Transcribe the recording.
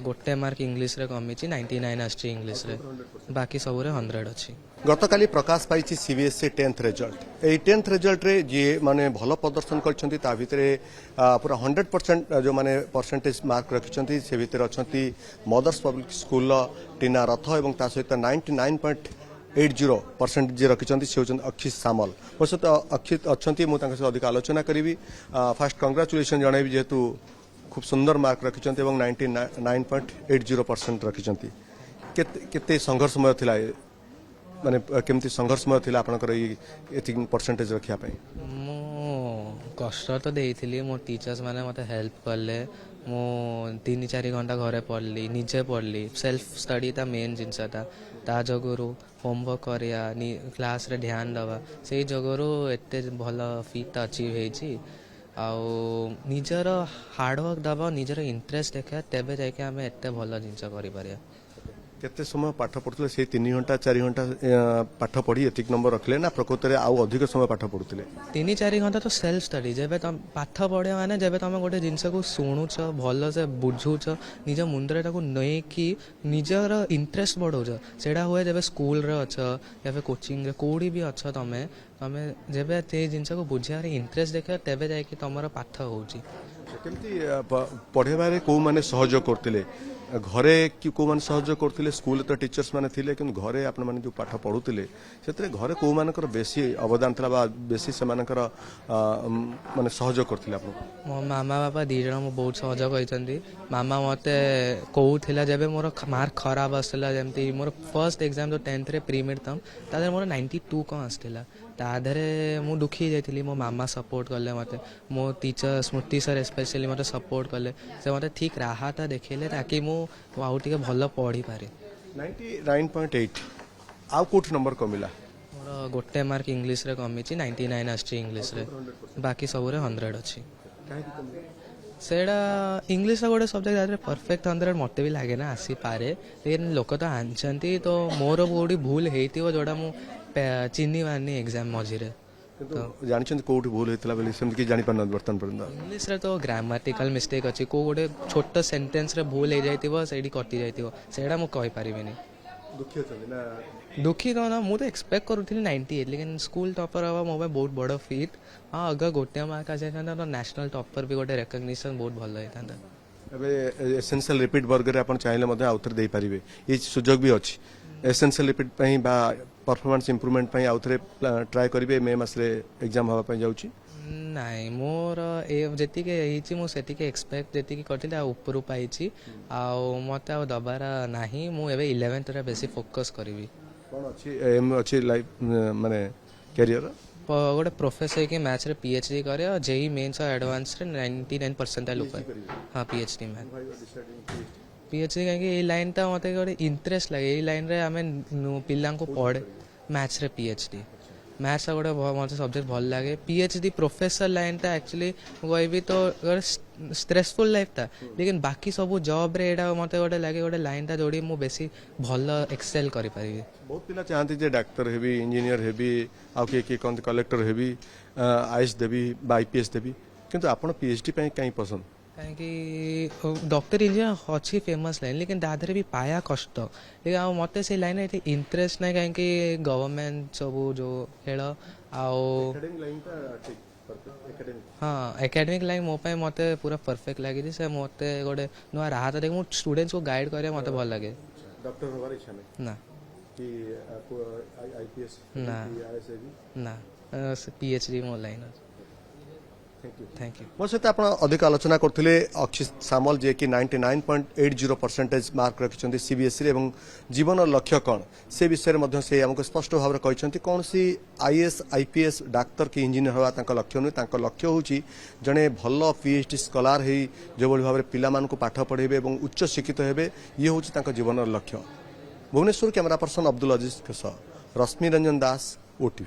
गोटे mark English रे कमी 99 आछि इंग्लीश रे बाकी सब 100 अछि। गतकाली प्रकाश पाई सीबीएसई 10th रिजल्ट ए 10th रिजल्ट रे जी माने भल प्रदर्शन करछंती ता भितरे पूरा 100% जो माने परसेंटेज मार्क रखिछंती से भितरे अछंती मदर्स पब्लिक स्कूल टीना रथ एवं ता सहित 99.80% जे रखिछंती से होछन अक्षित सामल बसत अक्षित अछंती मु तांका से अधिक आलोचना करिवि। फर्स्ट कांग्रेचुलेशन जणाइबि जेतु खूब सुंदर मार्क रखिछंती एवं 99.80% रखिछंती केते संघर्षमय थिला माने केमती संघर्षमय थिला आपनकर एति परसेंटेज रखिया पई मो कष्ट तो देइथिली मो टीचर्स माने मते हेल्प करले मो 3-4 घंटा घरे पढ़ली निजे पढ़ली सेल्फ स्टडी ता मेन जिनस ता जगरू होमवर्क करिया क्लास रे ध्यान दवा से जगरू एते भल फीट अचीव हेची आउ निजर हार्डवर्क दबा निजर इंटरेस्ट देखा तेबे जाके आमे एते भल जिनस करि पारिया। केते समय पाठ पढ़ुले से 3 घंटा 4 घंटा पाठ पढ़ी एतिक नंबर रखले ना प्रकृत रे आउ अधिक समय पाठ पढ़ुले 3-4 घंटा तो सेल्फ स्टडी जेबे तुम पाठ पढ़े माने जेबे तुम गोटे जिनस को सुनुच भल से बुझुच निज मुंडरे ताको नै कि निजर इंटरेस्ट बढ़ौछ सेडा होए जेबे स्कूल रे अछ या फिर कोचिंग रे कोडी भी अछ तमे तमे जेबे ते जिनस को बुझिया रे इंटरेस्ट देखे तेबे जाय कि तमरो पाठ होउची। केमती पढ़ेबारे को माने सहयोग करतिले घरे कि को माने सहयोग करतिले स्कूल तो टीचर्स माने थिले कि घरे आपन माने जो पाठ पढुतिले सेतरे घरे को मानकर बेसी अवदान थला बा बेसी से मानकर माने सहयोग करतिले आपन मो मामा बाबा दी जण मो बहुत सहयोग होइचंदी। मामा मते कहूथिला जेबे मोर मार्क खराब आसला जेमती मोर फर्स्ट एग्जाम जो 10th रे प्री मिड तम तादर मोर 92 को आसथिला ताधरे मु दुखी जाइथिली मो मामा सपोर्ट करले मते मो टीचर स्मृति सर स्पेशली मते सपोर्ट करले से मते ठीक राहता देखेले ताकि मु आउ टिके भलो पढ़ी पारे। 99.8 आउ कोठ नंबर कमिला मोर गोटे मार्क इंग्लीश रे कमी 99 आछि इंग्लीश रे बाकी सब 100 अछि। सेड़ा इंग्लीश गोटे सब्जेक्ट आदरे परफेक्ट 100 मते भी लागे ना आसी पारे लेकिन लोक तो आनछंती तो मोर कोडी भूल हेतिबो जोडा मु चिन्नी मानी एग्जाम मझिरे तो जानिछन कोठी भूल हेतला बेली सेम कि जानि पान वर्तन पर्यंत इंग्लिश रे तो ग्रामेटिकल मिस्टेक अछि को गोटे छोट सेंटेंस रे भूल हे जाइतिबो सेडी कटि जाइतिबो सेडा मु कहि परिबिनी। दुखी छथि ना दुखी तो ना मु तो एक्सपेक्ट करूथिली 98 लेकिन स्कूल टॉपर हवा मोबाइल बहुत बड़ फीट हां अगर गोटे मार्क आ जाय तो नेशनल टॉपर भी गोटे रिकॉग्निशन बहुत भलो हेतांदा। अबे एसेंशियल रिपीट वर्ग रे आपण चाहिले मध्ये आउथर देई परिबे ई सुजोग भी अछि एसेंशियल रिपीट पई बा परफॉर्मेंस इंप्रूवमेंट पई आउथरे ट्राई करिवे मे मास रे एग्जाम हवा पई जाउची नाइ मोर ए जेतिके हेची मु सेतिके एक्सपेक्ट जेतिके करथिले ऊपर पाइची आ मते आ दबारा नाही मु एबे 11th रे बेसी फोकस करबी कोन अछि एम अछि लाइफ माने करियर गोटे प्रोफेसर के मैथ्स रे पीएचडी करे और जेई मेंस और एडवांस रे 99% ऊपर हां पीएचडी में पीएचडी काहे ए लाइन ता मते गोटे इंटरेस्ट लागे ए लाइन रे हमें पिल्ला को पढ़े मैथ्स रे पीएचडी मैथ्स गोटे मते सब्जेक्ट भल लागे पीएचडी प्रोफेसर लाइन ता एक्चुअली कहबी तो स्ट्रेसफुल लाइफ था लेकिन बाकी सब जॉब रे एडा मते गोटे लागे गोटे लाइन ता जोड़ी मु बेसी भल एक्सेल करि पारिबे। बहुत पिला चाहती जे डॉक्टर हेबी इंजीनियर हेबी आ के कोन कलेक्टर हेबी आईएएस देबी बा आईपीएस देबी किंतु आपण पीएचडी पई काई पसंद कहीं डॉक्टर इंजीनियर अच्छी फेमस लाइन लेकिन दादरे भी पाया कष्ट लेकिन आ मते से लाइन एते इंटरेस्ट नै कहीं गवर्नमेंट सब जो खेल आओ हाँ एकेडमिक लाइन मो पे मते पूरा परफेक्ट लागी से मते गोटे नुआ राहत देख मु स्टूडेंट्स को गाइड करे मते भल लागे। डॉक्टर होबार इच्छा नै ना कि आईपीएस ना ना पीएचडी मो लाइन थैंक यू मो सहित आप अधिक आलोचना करथिले अक्षित सामल जे कि 99.80% मार्क रखिछन्ती सीबीएसई एवं जीवन लक्ष्य कौन से विषय में से हमको स्पष्ट भाव कहते कौन सी आईएएस आईपीएस डाक्तर कि इंजीनियर हवा तांका लक्ष्य नुहे तांका लक्ष्य होची जने भल पीएचडी स्कॉलर हे जो भली भाव पिला मान को पाठ पढ़ेबे एवं उच्च शिक्षित हेबे ये होची तांका जीवन लक्ष्य। भुवनेश्वर कैमरा पर्सन अब्दुल अजीज के सह रश्मि रंजन दास ओटीवी।